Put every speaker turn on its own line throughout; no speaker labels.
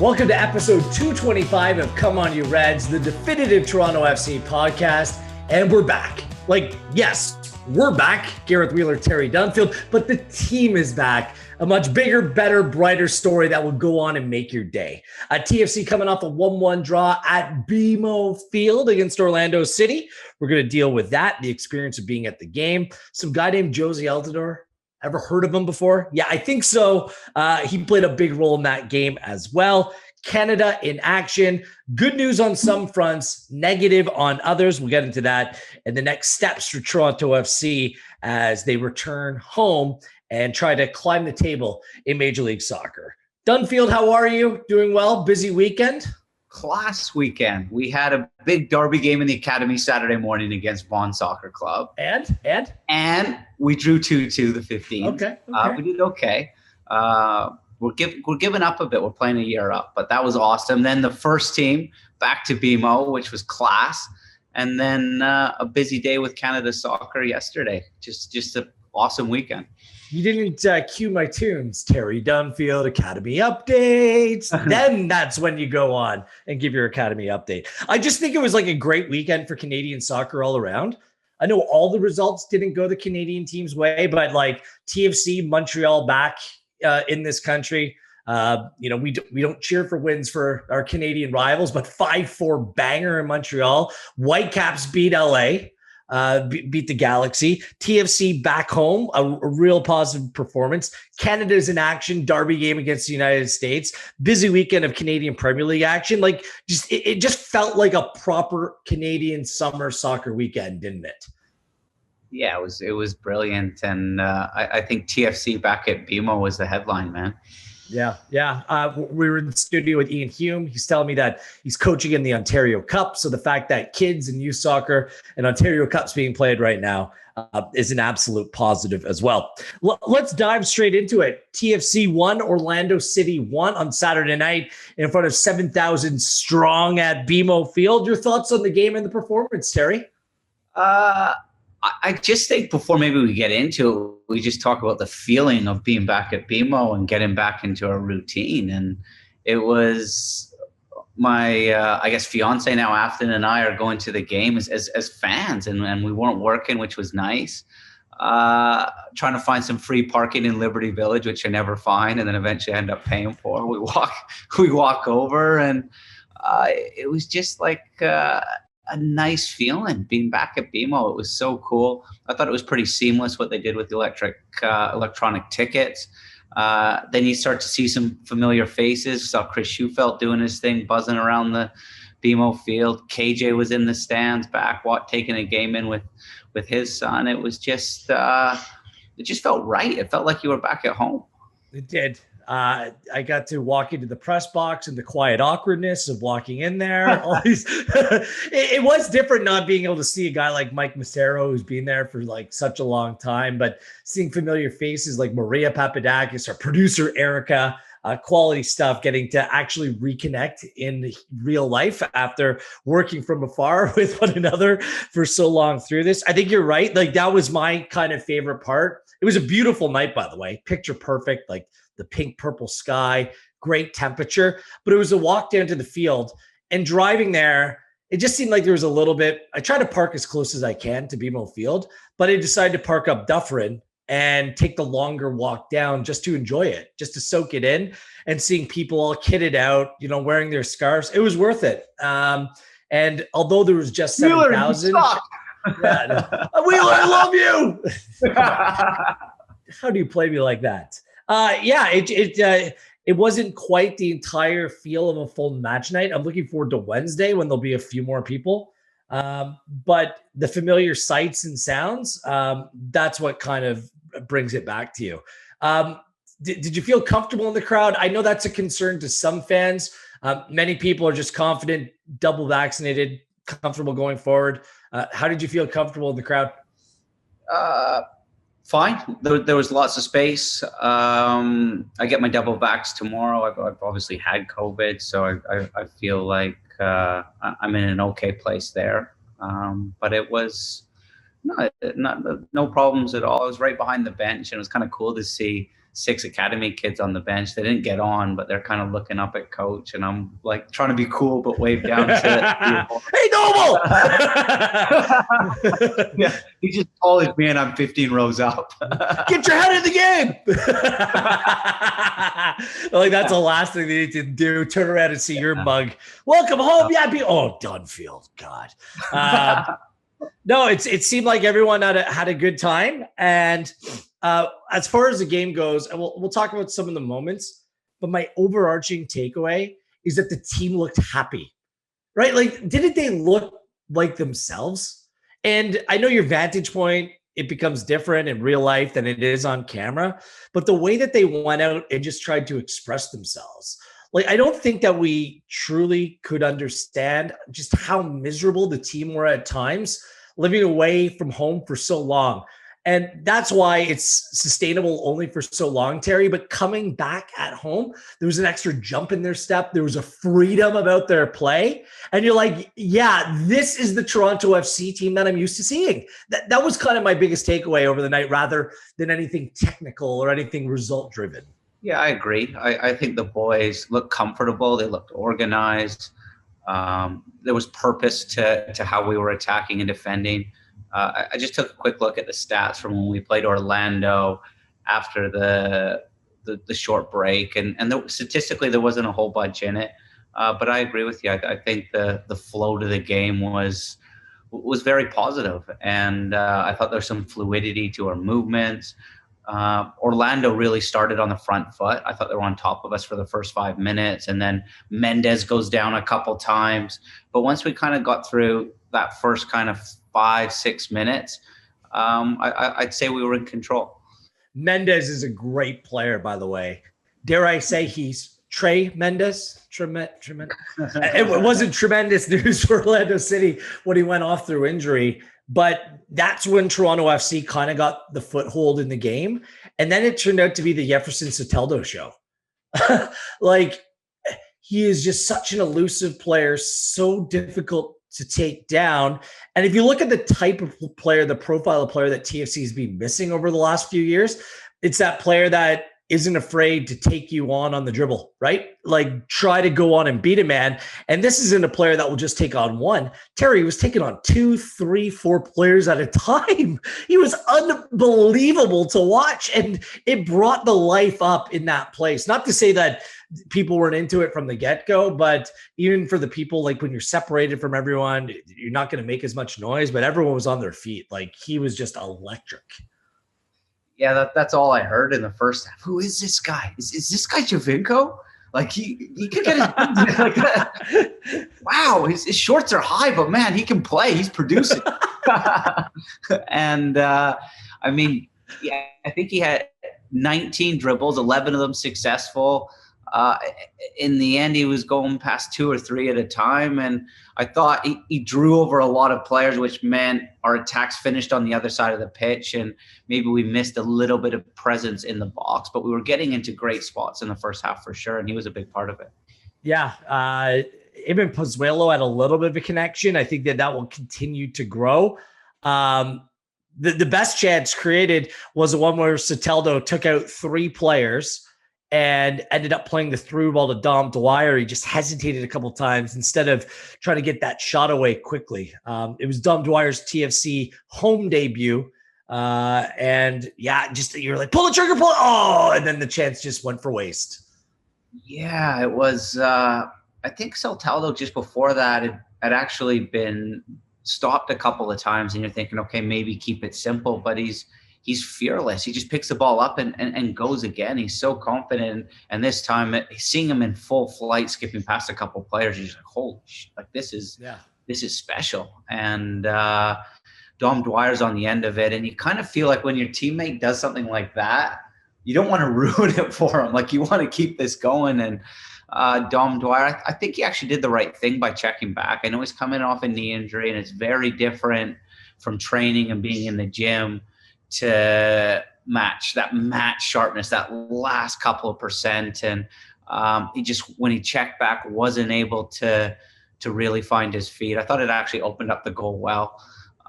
Welcome to episode 225 of Come On You Reds, the definitive Toronto FC podcast. And we're back. Yes, we're back. Gareth Wheeler, Terry Dunfield, but the team is back. A much bigger, better, brighter story that will go on and make your day. TFC coming off a 1-1 draw at BMO Field against Orlando City. We're going to deal with that, the experience of being at the game. Some guy named Josie Altidore. Ever heard of him before? Yeah, I think so. He played a big role in that game as well. Canada in action. Good news on some fronts, negative on others. We'll get into that and the next steps for Toronto FC as they return home and try to climb the table in Major League Soccer. Dunfield, how are you? Doing well? Busy weekend?
Class weekend. We had a big derby game in the academy Saturday morning against Vaughan Soccer Club.
And
we drew 2-2 the 15th.
Okay.
We did okay. We're giving up a bit. We're playing a year up, but that was awesome. Then the first team back to BMO, which was class. And then a busy day with Canada Soccer yesterday. Just an awesome weekend.
You didn't cue my tunes, Terry Dunfield, Academy updates. Then that's when you go on and give your Academy update. I just think it was like a great weekend for Canadian soccer all around. I know all the results didn't go the Canadian team's way, but like TFC, Montreal back in this country. We don't cheer for wins for our Canadian rivals, but 5-4 banger in Montreal. Whitecaps beat LA. Beat the Galaxy. TFC back home, a real positive performance. Canada's in action, derby game against the United States. Busy weekend of Canadian Premier League action. It just felt like a proper Canadian summer soccer weekend, didn't it?
Yeah, it was brilliant, and I think TFC back at BMO was the headline, man.
Yeah. We were in the studio with Ian Hume. He's telling me that he's coaching in the Ontario Cup. So the fact that kids and youth soccer and Ontario Cup's being played right now is an absolute positive as well. Let's dive straight into it. TFC won, Orlando City won on Saturday night in front of 7,000 strong at BMO Field. Your thoughts on the game and the performance, Terry?
I just think before maybe we get into it, we just talk about the feeling of being back at BMO and getting back into our routine. And it was my, fiance now, Afton, and I are going to the game as fans, and we weren't working, which was nice. Trying to find some free parking in Liberty Village, which I never find, and then eventually end up paying for. We walk over, and it was just like a nice feeling being back at BMO. It was so cool. I thought it was pretty seamless what they did with the electronic tickets. Then you start to see some familiar faces. Saw Chris Schufelt doing his thing, buzzing around the BMO Field. KJ was in the stands back, taking a game in with his son. It was just, it just felt right. It felt like you were back at home.
It did. I got to walk into the press box and the quiet awkwardness of walking in there. It was different not being able to see a guy like Mike Massero, who's been there for like such a long time, but seeing familiar faces like Maria Papadakis, our producer Erica, quality stuff, getting to actually reconnect in real life after working from afar with one another for so long through this. I think you're right. Like that was my kind of favorite part. It was a beautiful night, by the way, picture perfect, like the pink purple sky, great temperature, but it was a walk down to the field and driving there. It just seemed like there was a little bit, I try to park as close as I can to BMO Field, but I decided to park up Dufferin and take the longer walk down just to enjoy it, just to soak it in, and seeing people all kitted out, wearing their scarves. It was worth it. And although there was just 7,000, Wheeler, I love you. How do you play me like that? It wasn't quite the entire feel of a full match night. I'm looking forward to Wednesday when there'll be a few more people. But the familiar sights and sounds, that's what kind of brings it back to you. Did you feel comfortable in the crowd? I know that's a concern to some fans. Many people are just confident, double vaccinated, comfortable going forward. How did you feel comfortable in the crowd?
Fine. There was lots of space. I get my double vax tomorrow. I've obviously had COVID, so I feel like I'm in an okay place there. But it was no problems at all. I was right behind the bench, and it was kind of cool to see 6 academy kids on the bench. They didn't get on, but they're kind of looking up at coach, and I'm like trying to be cool, but wave down to
hey, Noble!
Yeah, he just calls me and I'm 15 rows up.
Get your head in the game. Like, that's the last thing they need to do. Turn around and see your mug. Welcome home. Yeah, Dunfield. God. No, it seemed like everyone had a good time. And as far as the game goes, and we'll talk about some of the moments, but my overarching takeaway is that the team looked happy, right? Like, didn't they look like themselves? And I know your vantage point, it becomes different in real life than it is on camera, but the way that they went out and just tried to express themselves, like, I don't think that we truly could understand just how miserable the team were at times, living away from home for so long. And that's why it's sustainable only for so long, Terry. But coming back at home, there was an extra jump in their step. There was a freedom about their play. And you're like, yeah, this is the Toronto FC team that I'm used to seeing. That was kind of my biggest takeaway over the night, rather than anything technical or anything result driven.
Yeah, I agree. I think the boys looked comfortable. They looked organized. There was purpose to how we were attacking and defending. I just took a quick look at the stats from when we played Orlando after the short break, and statistically there wasn't a whole bunch in it. But I agree with you. I think the flow to the game was very positive, and I thought there was some fluidity to our movements. Orlando really started on the front foot. I thought they were on top of us for the first 5 minutes, and then Mendez goes down a couple times. But once we kind of got through that first kind of 5-6 minutes, I'd say we were in control.
Mendez is a great player, by the way. Dare I say he's Trey Mendez? It wasn't tremendous news for Orlando City when he went off through injury, but that's when Toronto FC kind of got the foothold in the game. And then it turned out to be the Jefferson Soteldo show. Like, he is just such an elusive player, so difficult to take down. And if you look at the type of player, the profile of player that TFC has been missing over the last few years, it's that player that isn't afraid to take you on the dribble, right? Like, try to go on and beat a man. And this isn't a player that will just take on one. Terry was taking on 2, 3, 4 players at a time. He was unbelievable to watch, and it brought the life up in that place. Not to say that people weren't into it from the get-go, but even for the people, like, when you're separated from everyone, you're not going to make as much noise, but everyone was on their feet. Like, he was just electric.
Yeah, that's all I heard in the first half. Who is this guy? Is this guy Javinko? Like, he could get his like that. Wow, his shorts are high, but man, he can play. He's producing. And I mean, yeah, I think he had 19 dribbles, 11 of them successful. In the end, he was going past 2 or 3 at a time, and I thought he drew over a lot of players, which meant our attacks finished on the other side of the pitch, and maybe we missed a little bit of presence in the box, but we were getting into great spots in the first half for sure, and he was a big part of it.
Yeah, Ibn Pozuelo had a little bit of a connection. I think that will continue to grow. The best chance created was the one where Soteldo took out 3 players and ended up playing the through ball to Dom Dwyer. He just hesitated a couple of times instead of trying to get that shot away quickly. It was Dom Dwyer's TFC home debut. And yeah, just you're like, pull the trigger, pull it. Oh, and then the chance just went for waste.
Yeah, it was. I think Soteldo just before that had actually been stopped a couple of times, and you're thinking, okay, maybe keep it simple, but he's fearless. He just picks the ball up and goes again. He's so confident. And this time, seeing him in full flight, skipping past a couple of players, you're just like, holy shit, like this is special. And Dom Dwyer's on the end of it. And you kind of feel like when your teammate does something like that, you don't want to ruin it for him. Like, you want to keep this going. And Dom Dwyer, I think he actually did the right thing by checking back. I know he's coming off a knee injury, and it's very different from training and being in the gym to match sharpness, that last couple of percent. And he just, when he checked back, wasn't able to really find his feet. I thought it actually opened up the goal well.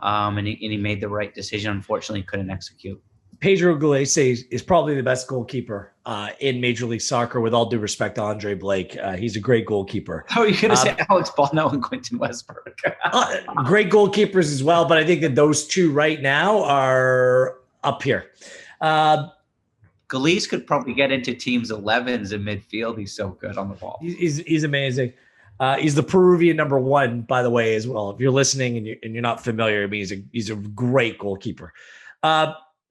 And he made the right decision. Unfortunately, couldn't execute.
Pedro Galese is probably the best goalkeeper in Major League Soccer, with all due respect to Andre Blake. He's a great goalkeeper.
How are you going to say Alex Bono and Quentin Westberg?
Great goalkeepers as well, but I think that those two right now are up here.
Galise could probably get into teams 11s in midfield. He's so good on the ball.
He's amazing. He's the Peruvian number 1, by the way, as well. If you're listening and you're not familiar, I mean, he's a great goalkeeper.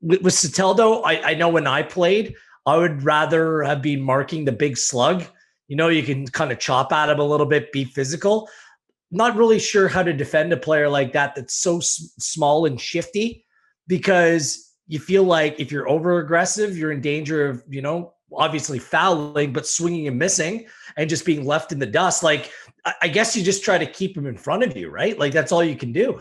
With Soteldo, I know when I played, I would rather have been marking the big slug. You know, you can kind of chop at him a little bit, be physical. Not really sure how to defend a player like that that's so small and shifty, because you feel like if you're over aggressive, you're in danger of, you know, obviously fouling, but swinging and missing and just being left in the dust. Like, I guess you just try to keep him in front of you, right? Like, that's all you can do.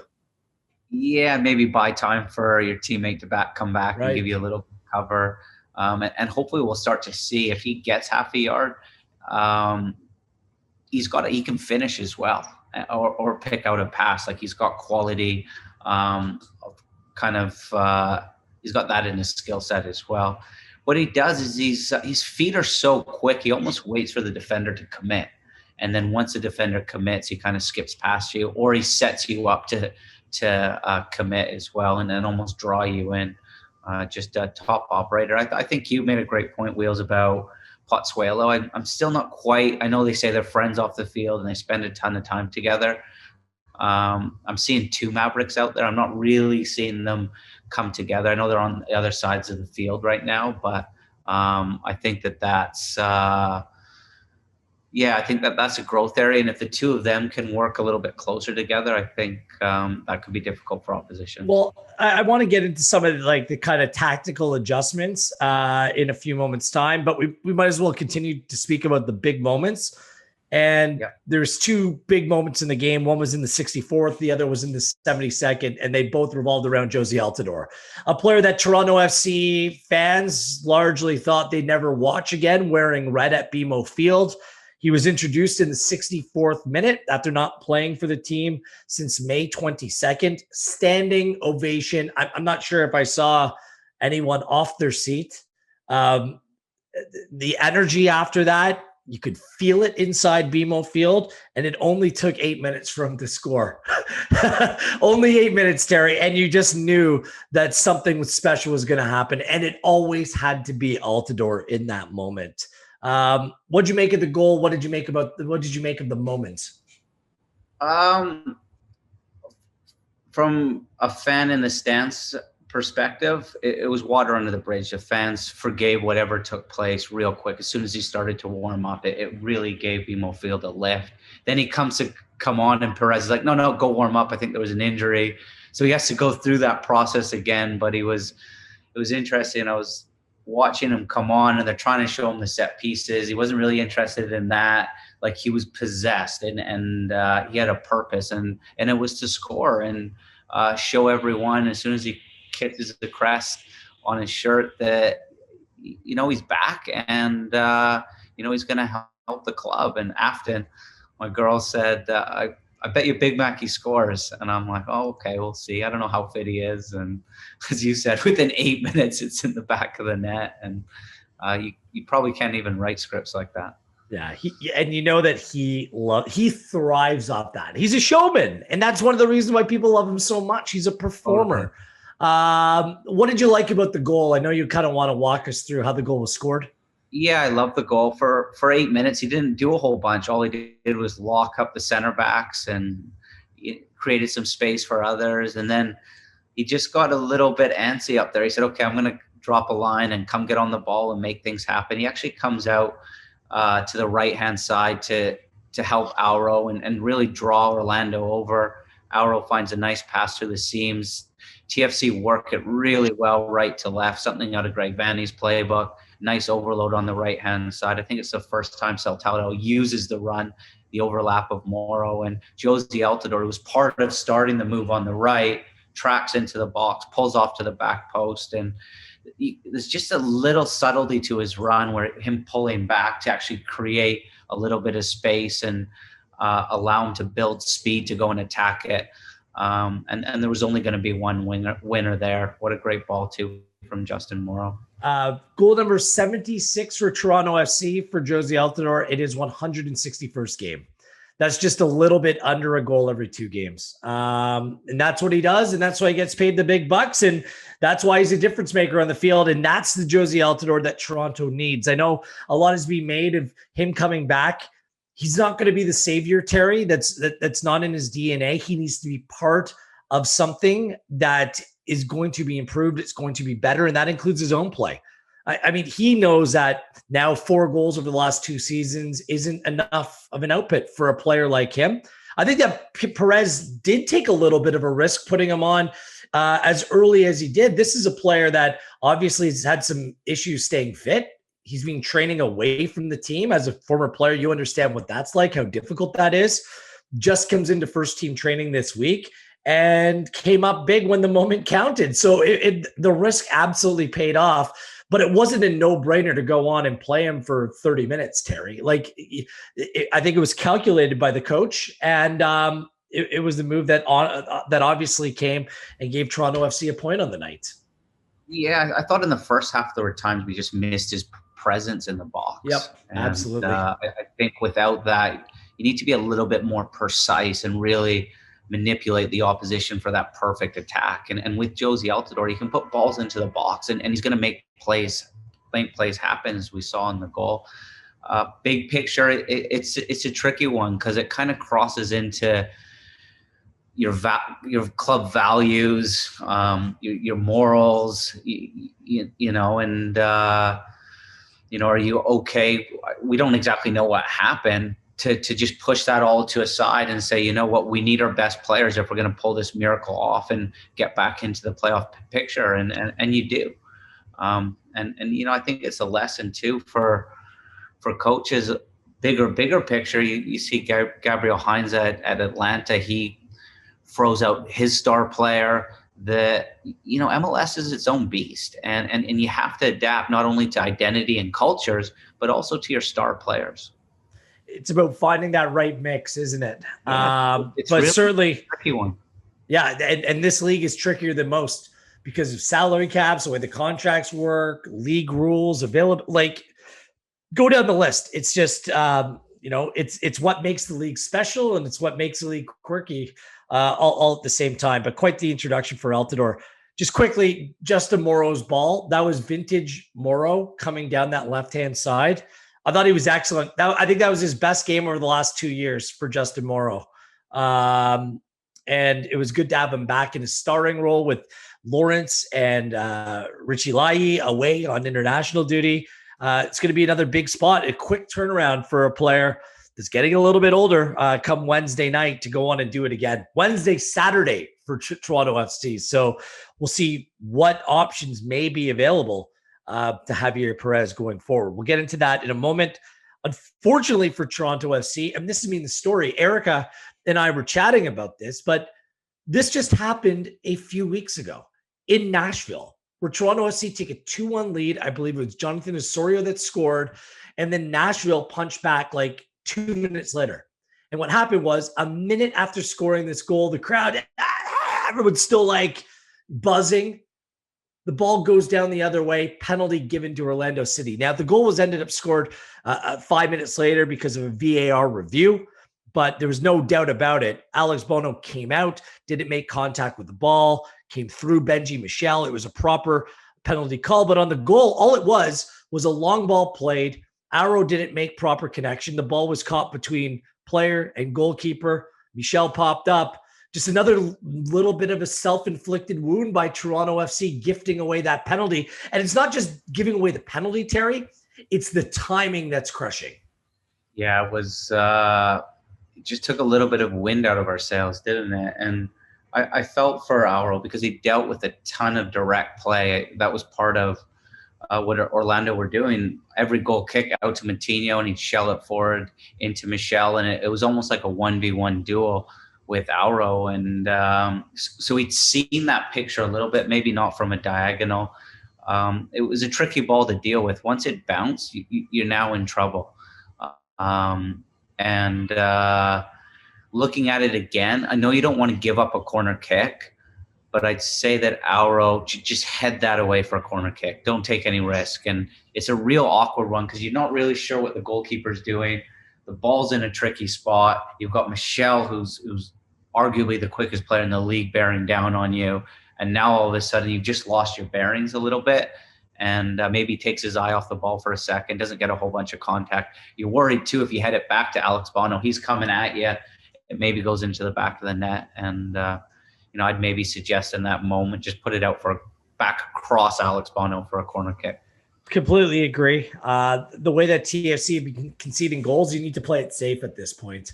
Yeah, maybe buy time for your teammate to come back
Right.
and give you a little cover. And hopefully we'll start to see if he gets half a yard. He can finish as well, or pick out a pass. Like, he's got quality, he's got that in his skill set as well. What he does is his feet are so quick, he almost waits for the defender to commit. And then once the defender commits, he kind of skips past you, or he sets you up to commit as well, and then almost draw you in. Just a top operator. I think you made a great point, Wheels, about Pozuelo. I'm still not quite. I know they say they're friends off the field and they spend a ton of time together. I'm seeing 2 Mavericks out there. I'm not really seeing them come together. I know they're on the other sides of the field right now, but I think that's I think that's a growth area. And if the 2 of them can work a little bit closer together, I think that could be difficult for opposition.
Well, I want to get into some of the kind of tactical adjustments in a few moments' time, but we might as well continue to speak about the big moments. And there's 2 big moments in the game. One was in the 64th, the other was in the 72nd, and they both revolved around Josie Altidore, a player that Toronto FC fans largely thought they'd never watch again, wearing red at BMO Field. He was introduced in the 64th minute after not playing for the team since May 22nd. Standing ovation. I'm not sure if I saw anyone off their seat. The energy after that, you could feel it inside BMO Field, and it only took 8 minutes for him to score. Only 8 minutes, Terry, and you just knew that something special was going to happen, and it always had to be Altidore in that moment. What did you make of the goal? What did you make of the moment?
From a fan in the stands perspective, it was water under the bridge. The fans forgave whatever took place real quick. As soon as he started to warm up, it really gave BMO Field a lift. Then he come on, and Perez is like, no, go warm up. I think there was an injury. So he has to go through that process again, but it was interesting. I was watching him come on, and they're trying to show him the set pieces. He wasn't really interested in that. Like, he was possessed, and he had a purpose, and it was to score and show everyone as soon as he kisses the crest on his shirt that, you know, he's back, and you know, he's going to help the club. And Afton, my girl, said, I bet you Big Mac he scores. And I'm like, oh, okay, we'll see. I don't know how fit he is. And as you said, within 8 minutes, it's in the back of the net. And you probably can't even write scripts like that.
Yeah, and you know that he thrives off that. He's a showman, and that's one of the reasons why people love him so much. He's a performer. Okay. What did you like about the goal? I know you kind of want to walk us through how the goal was scored.
Yeah, I love the goal. For 8 minutes, he didn't do a whole bunch. All he did was lock up the center backs and created some space for others. And then he just got a little bit antsy up there. He said, okay, I'm going to drop a line and come get on the ball and make things happen. He actually comes out to the right-hand side to help Auro and really draw Orlando over. Auro finds a nice pass through the seams. TFC work it really well right to left, something out of Greg Vanny's playbook. Nice overload on the right-hand side. I think it's the first time Saltado uses the run, the overlap of Morrow. And Josie Altidore, who was part of starting the move on the right, tracks into the box, pulls off to the back post. And there's just a little subtlety to his run where him pulling back to actually create a little bit of space and allow him to build speed to go and attack it. And there was only going to be one winner there. What a great ball too from Justin Morrow.
Goal number 76 for Toronto FC for Jozy Altidore. It is 161st game. That's just a little bit under a goal every 2 games. And that's what he does. And that's why he gets paid the big bucks. And that's why he's a difference maker on the field. And that's the Jozy Altidore that Toronto needs. I know a lot has been made of him coming back. He's not going to be the savior, Terry. That's not in his DNA. He needs to be part of something that is going to be improved. It's going to be better. And that includes his own play. I mean, he knows that now 4 goals over the last 2 seasons isn't enough of an output for a player like him. I think that Perez did take a little bit of a risk putting him on as early as he did. This is a player that obviously has had some issues staying fit. He's been training away from the team. As a former player, you understand what that's like, how difficult that is. Just comes into first team training this week and came up big when the moment counted. So the risk absolutely paid off. But it wasn't a no-brainer to go on and play him for 30 minutes, Terry. Like, I think it was calculated by the coach, and it was the move that obviously came and gave Toronto FC a point on the night.
Yeah, I thought in the first half there were times we just missed his presence in the box.
Yep, absolutely.
I think without that, you need to be a little bit more precise and really manipulate the opposition for that perfect attack. And with Jozy Altidore, he can put balls into the box and he's going to make plays happen, as we saw in the goal. Big picture, it's a tricky one because it kind of crosses into your club values, your morals, you know, and you know, are you okay? We don't exactly know what happened. To just push that all to a side and say, you know what, we need our best players if we're going to pull this miracle off and get back into the playoff picture, and you do. And you know, I think it's a lesson too for coaches. Bigger picture. You see Gabriel Hines at Atlanta. He froze out his star player. You know, MLS is its own beast, and you have to adapt not only to identity and cultures, but also to your star players.
It's about finding that right mix, isn't it?
Yeah, it's
but
really
certainly
a tricky one.
Yeah, and this league is trickier than most because of salary caps, the way the contracts work, league rules, available. Like, go down the list. It's just you know, it's what makes the league special and it's what makes the league quirky all at the same time. But quite the introduction for Altidore. Just quickly, Justin Morrow's ball. That was vintage Morrow coming down that left-hand side. I thought he was excellent. I think that was his best game over the last 2 years for Justin Morrow. And it was good to have him back in his starring role with Lawrence and Richie Lai away on international duty. It's going to be another big spot, a quick turnaround for a player that's getting a little bit older come Wednesday night to go on and do it again. Saturday for Toronto FC. So we'll see what options may be available to Javier Perez going forward. We'll get into that in a moment. Unfortunately for Toronto FC, and this has been the story, Erica and I were chatting about this, but this just happened a few weeks ago in Nashville, where Toronto FC take a 2-1 lead. I believe it was Jonathan Osorio that scored, and then Nashville punched back like 2 minutes later. And what happened was, a minute after scoring this goal, the crowd, everyone's still like buzzing. The ball goes down the other way, penalty given to Orlando City. Now, the goal was ended up scored 5 minutes later because of a VAR review, but there was no doubt about it. Alex Bono came out, didn't make contact with the ball, came through Benji Michel. It was a proper penalty call, but on the goal, all it was a long ball played. Arrow didn't make proper connection. The ball was caught between player and goalkeeper. Michel popped up. Just another little bit of a self-inflicted wound by Toronto FC gifting away that penalty. And it's not just giving away the penalty, Terry. It's the timing that's crushing.
Yeah, it was it just took a little bit of wind out of our sails, didn't it? And I felt for Auro because he dealt with a ton of direct play. That was part of what Orlando were doing. Every goal kick out to Matinho, and he'd shell it forward into Michel. And it was almost like a 1v1 duel with Auro. And so he'd seen that picture a little bit, maybe not from a diagonal. It was a tricky ball to deal with. Once it bounced, you're now in trouble. looking at it again, I know you don't want to give up a corner kick, but I'd say that Auro just head that away for a corner kick. Don't take any risk. And it's a real awkward one because you're not really sure what the goalkeeper's doing. The ball's in a tricky spot. You've got Michel, who's arguably the quickest player in the league, bearing down on you. And now all of a sudden you've just lost your bearings a little bit. And maybe takes his eye off the ball for a second, doesn't get a whole bunch of contact. You're worried too if you head it back to Alex Bono. He's coming at you. It maybe goes into the back of the net. And, I'd maybe suggest in that moment, just put it out for back across Alex Bono for a corner kick.
Completely agree. The way that TFC have been conceding goals, you need to play it safe at this point.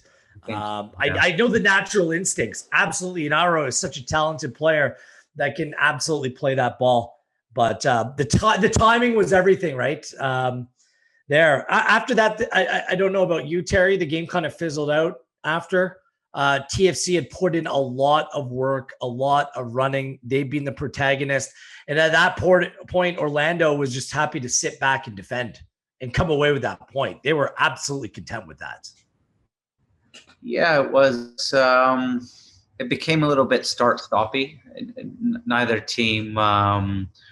I know the natural instincts. Absolutely. And Auro is such a talented player that can absolutely play that ball. But the timing was everything, right? There. After that, I don't know about you, Terry. The game kind of fizzled out after. TFC had put in a lot of work, a lot of running. They'd been the protagonist. And at that point, Orlando was just happy to sit back and defend and come away with that point. They were absolutely content with that.
Yeah, it was. It became a little bit start-stoppy. Neither team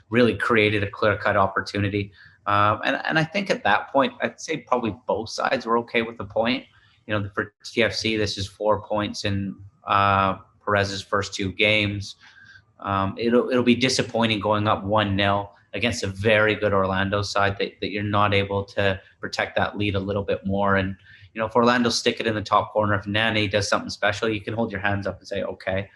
really created a clear-cut opportunity. And I think at that point, I'd say probably both sides were okay with the point. For TFC, this is 4 points in Perez's first 2 games. It'll be disappointing going up 1-0 against a very good Orlando side that you're not able to protect that lead a little bit more. And, if Orlando stick it in the top corner, if Nani does something special, you can hold your hands up and say, okay.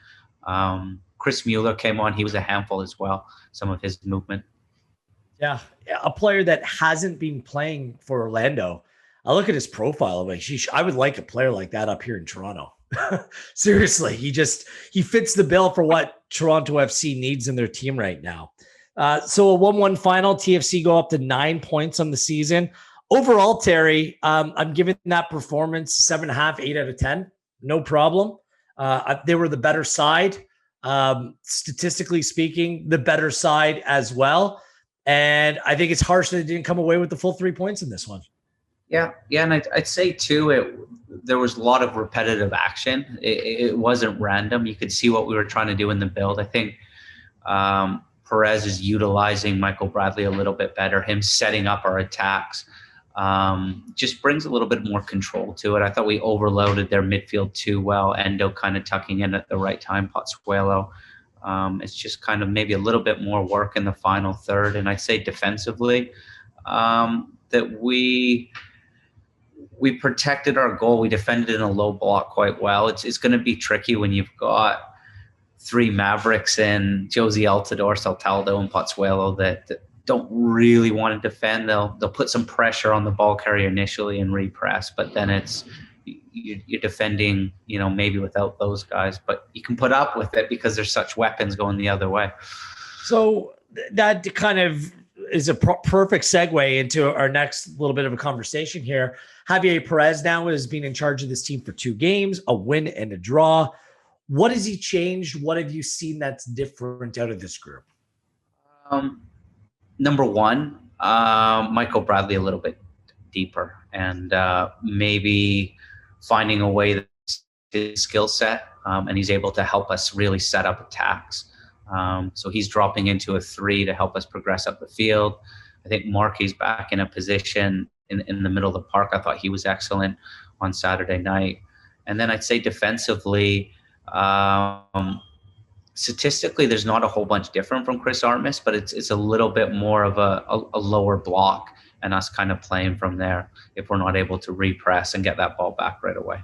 Chris Mueller came on. He was a handful as well, some of his movement.
Yeah, a player that hasn't been playing for Orlando. I look at his profile. I would like a player like that up here in Toronto. Seriously, he fits the bill for what Toronto FC needs in their team right now. So a 1-1 final, TFC go up to 9 points on the season. Overall, Terry, I'm giving that performance 7.5, 8 out of 10. No problem. They were the better side. Statistically speaking, the better side as well. And I think it's harsh that they didn't come away with the full 3 points in this one.
Yeah, and I'd say too, there was a lot of repetitive action. It wasn't random. You could see what we were trying to do in the build. I think Perez is utilizing Michael Bradley a little bit better. Him setting up our attacks just brings a little bit more control to it. I thought we overloaded their midfield too well. Endo kind of tucking in at the right time. Pozuelo. It's just kind of maybe a little bit more work in the final third. And I'd say defensively that we protected our goal. We defended in a low block quite well. It's going to be tricky when you've got 3 Mavericks and Josie Altidore, Saltaldo, and Pozuelo that don't really want to defend. They'll put some pressure on the ball carrier initially and repress, but then you're defending, maybe without those guys. But you can put up with it because there's such weapons going the other way.
So that kind of is a perfect segue into our next little bit of a conversation here. Javier Perez now has been in charge of this team for 2 games, a win and a draw. What has he changed? What have you seen that's different out of this group?
Number one, Michael Bradley a little bit deeper and maybe finding a way that his skill set and he's able to help us really set up attacks. So he's dropping into a 3 to help us progress up the field. I think Markey's back in a position in the middle of the park. I thought he was excellent on Saturday night. And then I'd say defensively, statistically, there's not a whole bunch different from Chris Armas, but it's a little bit more of a lower block and us kind of playing from there if we're not able to repress and get that ball back right away.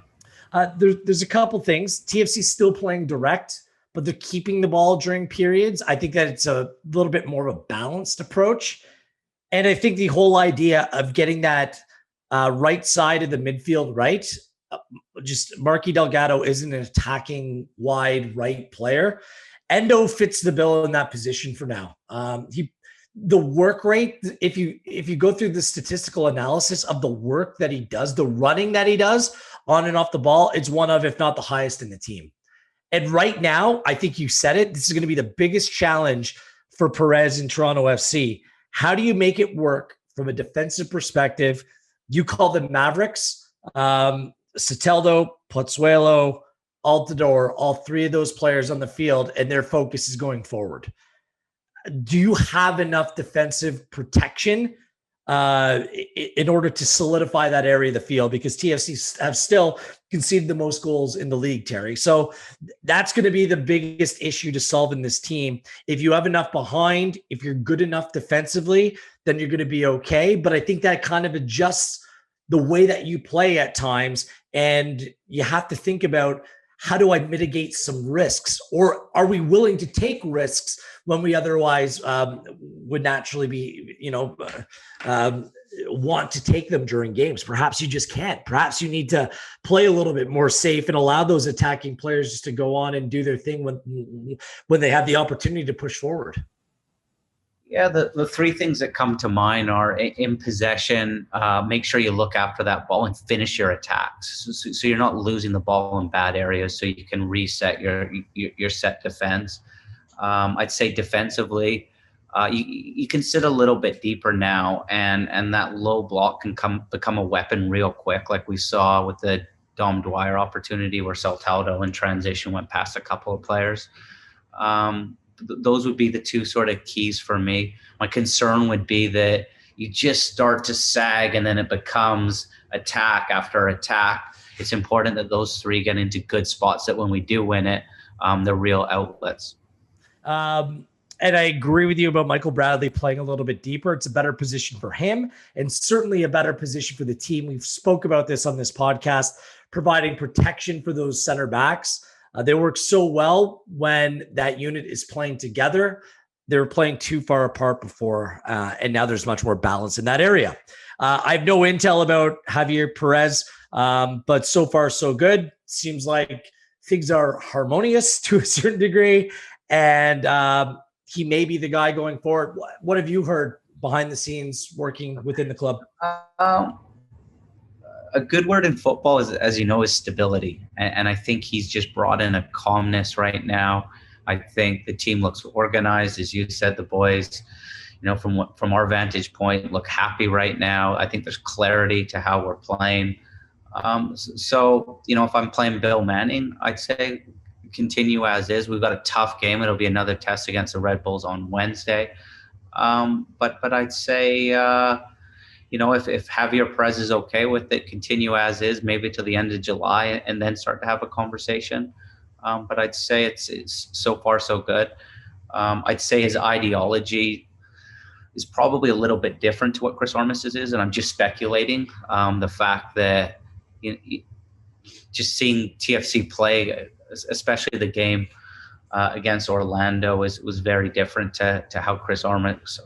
There's a couple things. TFC's still playing direct, but they're keeping the ball during periods. I think that it's a little bit more of a balanced approach. And I think the whole idea of getting that right side of the midfield right, just Marky Delgado isn't an attacking wide right player. Endo fits the bill in that position for now. The work rate, if you go through the statistical analysis of the work that he does, the running that he does on and off the ball, it's one of, if not the highest in the team. And right now, I think you said it, this is going to be the biggest challenge for Perez in Toronto FC. How do you make it work from a defensive perspective? You call them Mavericks. Soteldo, Pozzuelo, Altidore, all three of those players on the field, and their focus is going forward. Do you have enough defensive protection in order to solidify that area of the field? Because TFC have still conceded the most goals in the league, Terry. So that's going to be the biggest issue to solve in this team. If you have enough behind, if you're good enough defensively, then you're going to be okay. But I think that kind of adjusts the way that you play at times. And you have to think about, how do I mitigate some risks? Or are we willing to take risks when we otherwise would naturally be, want to take them during games? Perhaps you just can't. Perhaps you need to play a little bit more safe and allow those attacking players just to go on and do their thing when they have the opportunity to push forward.
Yeah, the three things that come to mind are in possession, make sure you look after that ball and finish your attacks. So you're not losing the ball in bad areas, so you can reset your set defense. I'd say defensively, you can sit a little bit deeper now, and that low block can become a weapon real quick, like we saw with the Dom Dwyer opportunity where Saltado in transition went past a couple of players. Those would be the two sort of keys for me. My concern would be that you just start to sag and then it becomes attack after attack. It's important that those three get into good spots, that when we do win it, they're real outlets.
And I agree with you about Michael Bradley playing a little bit deeper. It's a better position for him and certainly a better position for the team. We've spoke about this on this podcast, providing protection for those center backs. They work so well when that unit is playing together. They were playing too far apart before, and now there's much more balance in that area. I have no intel about Javier Perez, but so far so good. Seems like things are harmonious to a certain degree, and he may be the guy going forward. What have you heard behind the scenes working within the club?
A good word in football is, as you know, is stability. And I think he's just brought in a calmness right now. I think the team looks organized. As you said, the boys, from our vantage point, look happy right now. I think there's clarity to how we're playing. So, if I'm playing Bill Manning, I'd say continue as is. We've got a tough game. It'll be another test against the Red Bulls on Wednesday. But I'd say, if Javier Perez is okay with it, continue as is, maybe to the end of July, and then start to have a conversation. But I'd say it's so far so good. I'd say his ideology is probably a little bit different to what Chris Armistead is, and I'm just speculating. The fact that just seeing TFC play, especially the game against Orlando, was very different to how Chris Armistead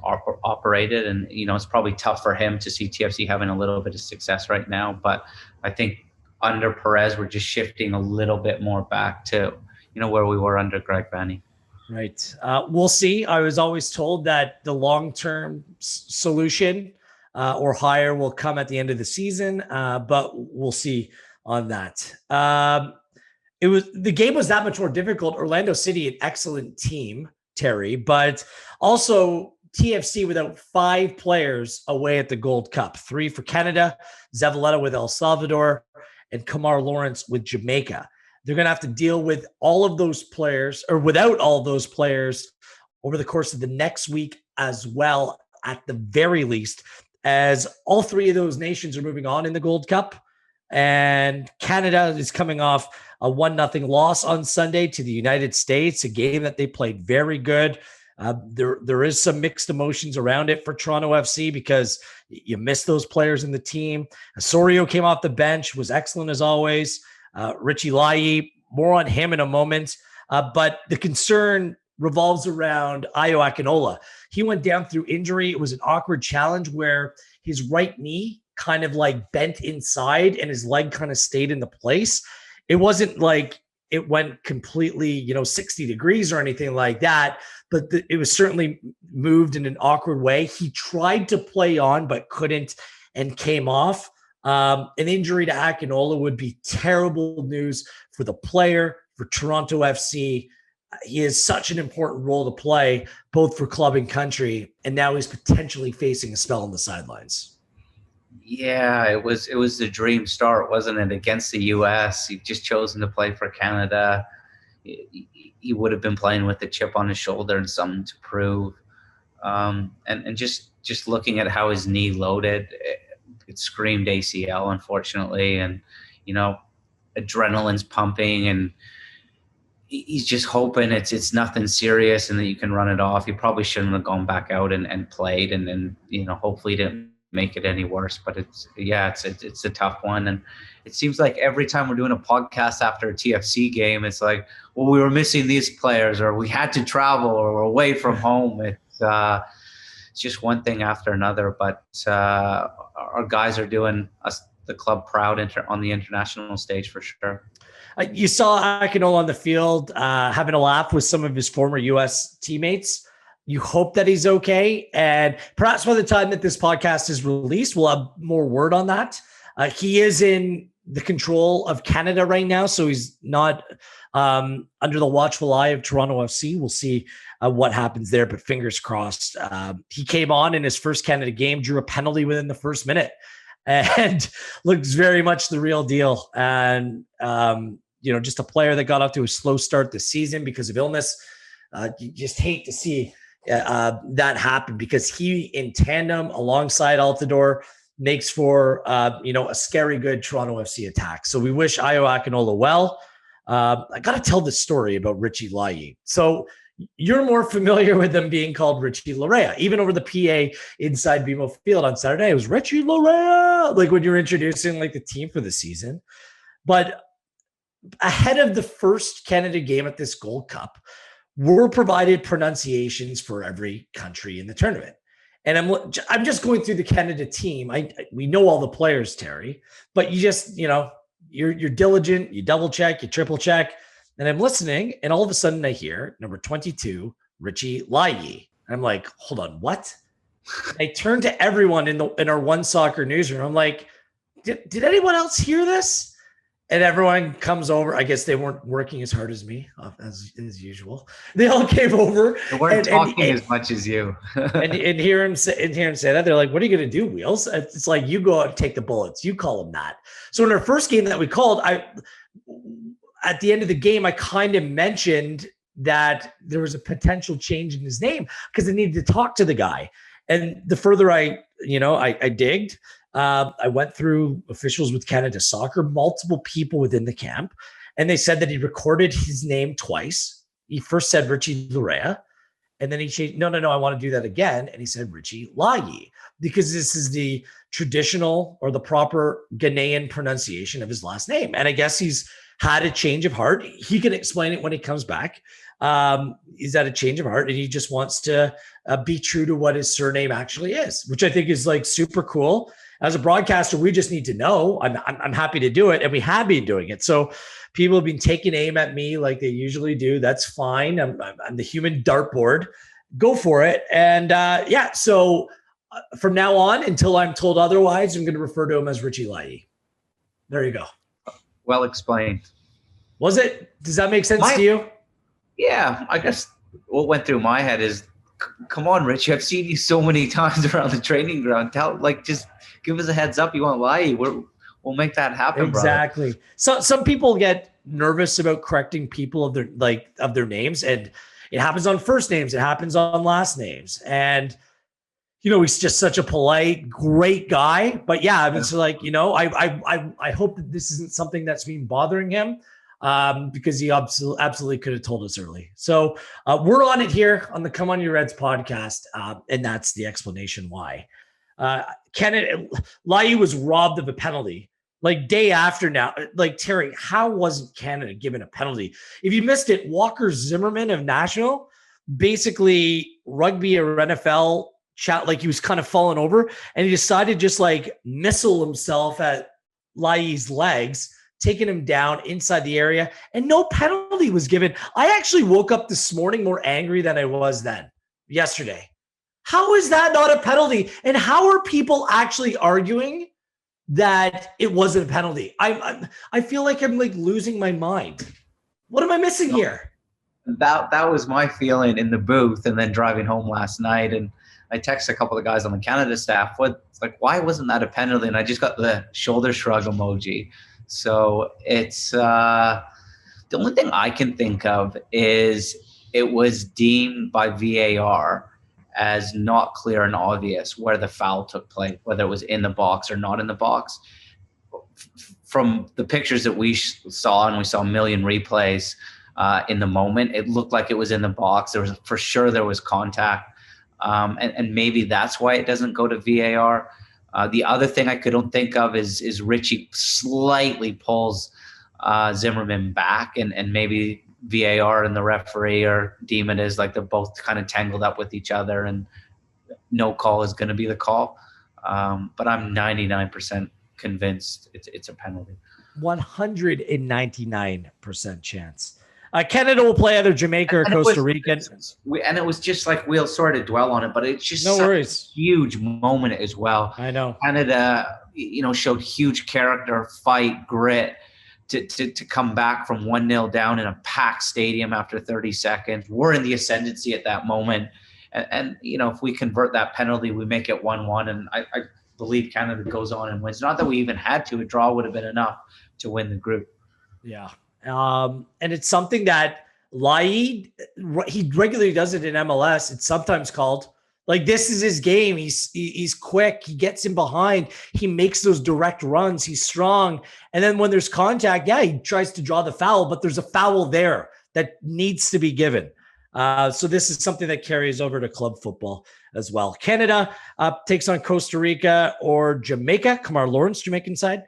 operated. And, it's probably tough for him to see TFC having a little bit of success right now. But I think under Perez, we're just shifting a little bit more back to, where we were under Greg Vanney.
Right. We'll see. I was always told that the long-term solution or higher will come at the end of the season, but we'll see on that. The game was that much more difficult. Orlando City, an excellent team, Terry, but also TFC without 5 players away at the Gold Cup. 3 for Canada, Zavaleta with El Salvador, and Kamar Lawrence with Jamaica. They're going to have to deal with all of those players, or without all of those players, over the course of the next week as well, at the very least, as all 3 of those nations are moving on in the Gold Cup. And Canada is coming off a 1-0 loss on Sunday to the United States, a game that they played very good. There is some mixed emotions around it for Toronto FC because you miss those players in the team. Osorio came off the bench, was excellent as always. Richie Lai, more on him in a moment. But the concern revolves around Ayo Akinola. He went down through injury. It was an awkward challenge where his right knee kind of like bent inside and his leg kind of stayed in the place. It wasn't like it went completely, 60 degrees or anything like that, but it was certainly moved in an awkward way. He tried to play on, but couldn't and came off. An injury to Akinola would be terrible news for the player, for Toronto FC. He has such an important role to play, both for club and country, and now he's potentially facing a spell on the sidelines.
Yeah, it was the dream start, wasn't it? Against the U.S., he just chosen to play for Canada. He would have been playing with the chip on his shoulder and something to prove. And just looking at how his knee loaded, it screamed ACL, unfortunately, and you know, adrenaline's pumping, and he's just hoping it's nothing serious and that you can run it off. He probably shouldn't have gone back out and played, and then hopefully didn't make it any worse. But it's a tough one, and it seems like every time we're doing a podcast after a TFC game, it's like, well, we were missing these players, or we had to travel, or we're away from home. It's just one thing after another. But our guys are doing us, the club, proud on the international stage for sure.
You saw Akinola on the field having a laugh with some of his former U.S. teammates. You hope that he's okay. And perhaps by the time that this podcast is released, we'll have more word on that. He is in the control of Canada right now, so he's not under the watchful eye of Toronto FC. We'll see what happens there, but fingers crossed. He came on in his first Canada game, drew a penalty within the first minute, and looks very much the real deal. And, just a player that got off to a slow start this season because of illness. You just hate to see that happen, because he, in tandem alongside Altidore, makes for, a scary good Toronto FC attack. So we wish Ayo Akinola well. I got to tell this story about Richie Layi. So you're more familiar with them being called Richie Larea. Even over the PA inside BMO Field on Saturday, it was Richie Larea, like when you're introducing like the team for the season. But ahead of the first Canada game at this Gold Cup, we're provided pronunciations for every country in the tournament. And I'm just going through the Canada team. We know all the players, Terry, but you just, you're diligent, you double check, you triple check. And I'm listening, and all of a sudden I hear number 22, Richie Layi. And I'm like, hold on, what? I turn to everyone in our One Soccer newsroom. I'm like, did anyone else hear this? And everyone comes over. I guess they weren't working as hard as me, as usual. They all came over.
They weren't talking as much as you.
and hear him say that. They're like, what are you going to do, Wheels? It's like, you go out and take the bullets. You call him that. So in our first game that we called, at the end of the game, I kind of mentioned that there was a potential change in his name because I needed to talk to the guy. And the further I digged, I went through officials with Canada Soccer, multiple people within the camp, and they said that he recorded his name twice. He first said Richie Larea, and then he changed, no, I want to do that again. And he said Richie Layi, because this is the traditional or the proper Ghanaian pronunciation of his last name. And I guess he's had a change of heart. He can explain it when he comes back. He's had a change of heart, and he just wants to be true to what his surname actually is, which I think is like super cool. As a broadcaster, we just need to know. I'm happy to do it, and we have been doing it. So people have been taking aim at me like they usually do. That's fine. I'm the human dartboard. Go for it. And so from now on, until I'm told otherwise, I'm going to refer to him as Richie Layi. There you go.
Well explained.
Was it? Does that make sense to you?
Yeah, I guess what went through my head is, come on, Richie, I've seen you so many times around the training ground. Just give us a heads up. You want Layi? We'll make that happen.
Exactly.
Brother.
So some people get nervous about correcting people of their names, and it happens on first names. It happens on last names, and he's just such a polite, great guy. But yeah, it's like, I hope that this isn't something that's been bothering him. Because he absolutely could have told us early. So we're on it here on the Come On Your Reds podcast, and that's the explanation why. Canada, Layi was robbed of a penalty like day after now. Like, Terry, how wasn't Canada given a penalty? If you missed it, Walker Zimmerman of National, basically rugby or NFL chat, like he was kind of falling over, and he decided just like missile himself at Layi's legs, taking him down inside the area, and no penalty was given. I actually woke up this morning more angry than I was yesterday. How is that not a penalty? And how are people actually arguing that it wasn't a penalty? I feel like I'm like losing my mind. What am I missing here?
That was my feeling in the booth, and then driving home last night. And I texted a couple of guys on the Canada staff, why wasn't that a penalty? And I just got the shoulder shrug emoji. So it's the only thing I can think of is it was deemed by VAR as not clear and obvious where the foul took place, whether it was in the box or not in the box. From the pictures that we saw, and we saw a million replays in the moment, it looked like it was in the box. There was contact, and maybe that's why it doesn't go to VAR. The other thing I couldn't think of is Richie slightly pulls Zimmerman back, and maybe VAR and the referee are deem it as like they're both kind of tangled up with each other, and no call is going to be the call. But I'm 99% convinced it's a penalty.
199% chance. Canada will play either Jamaica or Costa Rica.
And it was just like, we'll sort of dwell on it, but it's just
a
huge moment as well.
I know.
Canada, showed huge character, fight, grit to come back from 1-0 down in a packed stadium after 30 seconds. We're in the ascendancy at that moment. And if we convert that penalty, we make it 1-1. And I believe Canada goes on and wins. Not that we even had to. A draw would have been enough to win the group.
Yeah. And it's something that Laid, he regularly does it in MLS. It's sometimes called, like, this is his game. He's quick. He gets in behind. He makes those direct runs. He's strong. And then when there's contact, he tries to draw the foul, but there's a foul there that needs to be given. So this is something that carries over to club football as well. Canada takes on Costa Rica or Jamaica. Kamar Lawrence, Jamaican side.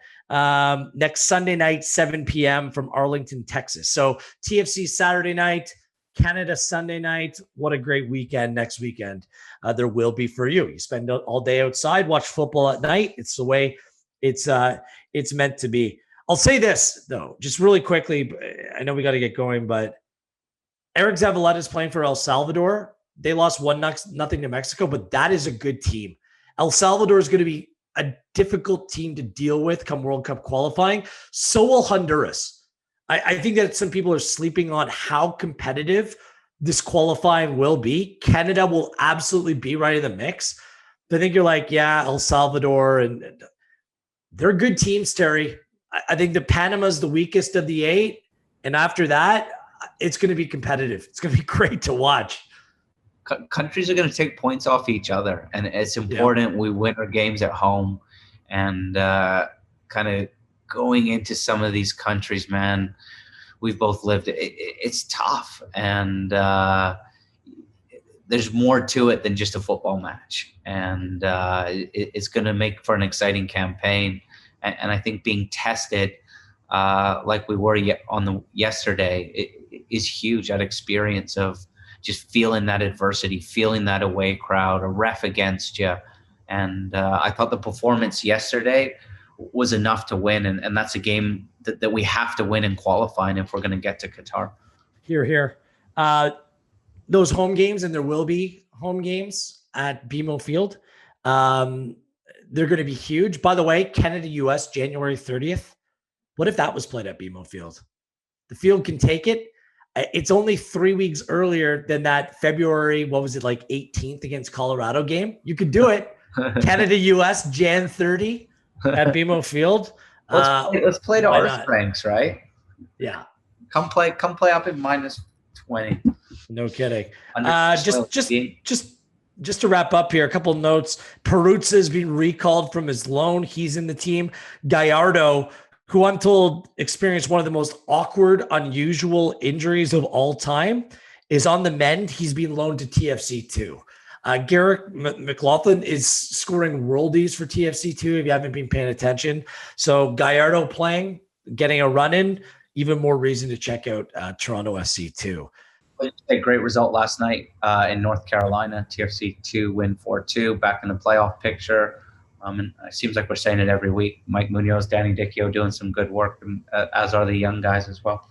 Next Sunday night, 7 p.m. from Arlington, Texas. So TFC Saturday night, Canada Sunday night. What a great weekend next weekend there will be for you. You spend all day outside, watch football at night. It's the way it's meant to be. I'll say this, though, just really quickly. I know we got to get going, but Eric Zavaleta is playing for El Salvador. They lost 1-0 to Mexico, but that is a good team. El Salvador is going to be a difficult team to deal with come World Cup qualifying. So will Honduras. I think that some people are sleeping on how competitive this qualifying will be. Canada will absolutely be right in the mix. But I think you're like, El Salvador, and they're good teams, Terry. I think the Panama's the weakest of the 8. And after that, it's going to be competitive. It's going to be great to watch.
Countries are going to take points off each other, and it's important we win our games at home. And kind of going into some of these countries, man, we've both lived it. It's tough, and there's more to it than just a football match. And it's going to make for an exciting campaign. And I think being tested like we were yesterday is huge. That experience of just feeling that adversity, feeling that away crowd, a ref against you. And I thought the performance yesterday was enough to win. And that's a game that we have to win in qualifying if we're going to get to Qatar.
Here. Those home games, and there will be home games at BMO Field. They're going to be huge. By the way, Canada-US, January 30th. What if that was played at BMO Field? The field can take it. It's only 3 weeks earlier than that February, 18th against Colorado game. You could do it. Canada-US, Jan 30 at BMO Field.
Let's play to our strengths, right?
Yeah.
Come play up in -20.
No kidding. Just to wrap up here, a couple notes. Peruzza has been recalled from his loan. He's in the team. Gallardo, who I'm told experienced one of the most awkward, unusual injuries of all time, is on the mend. He's been loaned to TFC2. Garrick McLaughlin is scoring worldies for TFC2 if you haven't been paying attention. So Gallardo playing, getting a run in, even more reason to check out Toronto SC2.
A great result last night in North Carolina. TFC2 win 4-2, back in the playoff picture. And it seems like we're saying it every week. Mike Munoz, Danny Dicchio doing some good work, as are the young guys as well.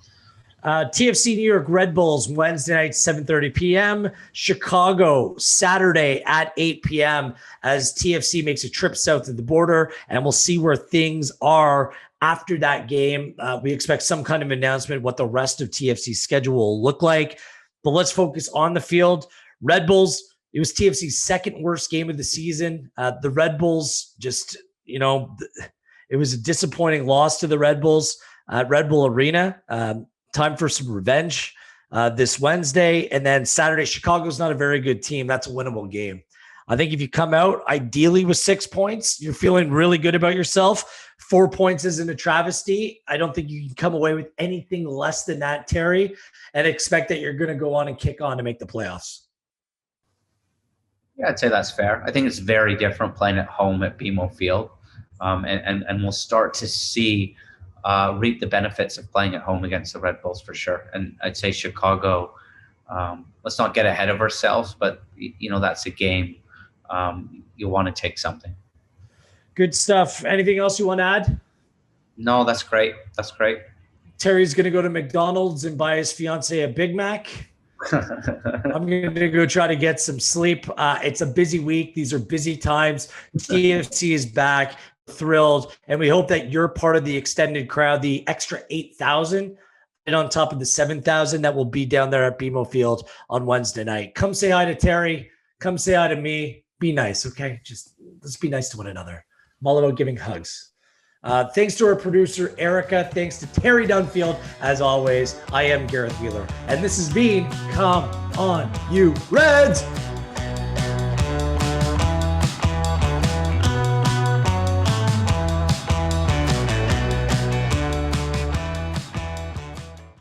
TFC New York Red Bulls, Wednesday night, 7:30 p.m. Chicago, Saturday at 8 p.m. as TFC makes a trip south of the border, and we'll see where things are after that game. We expect some kind of announcement what the rest of TFC's schedule will look like. But let's focus on the field. Red Bulls It was TFC's second worst game of the season. The Red Bulls just, it was a disappointing loss to the Red Bulls at Red Bull Arena. Time for some revenge this Wednesday. And then Saturday, Chicago's not a very good team. That's a winnable game. I think if you come out ideally with 6 points, you're feeling really good about yourself. 4 points isn't a travesty. I don't think you can come away with anything less than that, Terry, and expect that you're going to go on and kick on to make the playoffs.
Yeah, I'd say that's fair. I think it's very different playing at home at BMO Field. And we'll start to see reap the benefits of playing at home against the Red Bulls for sure. And I'd say Chicago, let's not get ahead of ourselves, but that's a game you want to take something.
Good stuff. Anything else you want to add?
No, that's great. That's great.
Terry's going to go to McDonald's and buy his fiance a Big Mac. I'm going to go try to get some sleep. It's a busy week. These are busy times. TFC is back, thrilled, and we hope that you're part of the extended crowd, the extra 8,000 and on top of the 7,000 that will be down there at BMO Field on Wednesday night. Come say hi to Terry. Come say hi to me. Be nice, okay? Just let's be nice to one another. I'm all about giving hugs. Thanks to our producer, Erica. Thanks to Terry Dunfield. As always, I am Gareth Wheeler. And this has been Come On You Reds.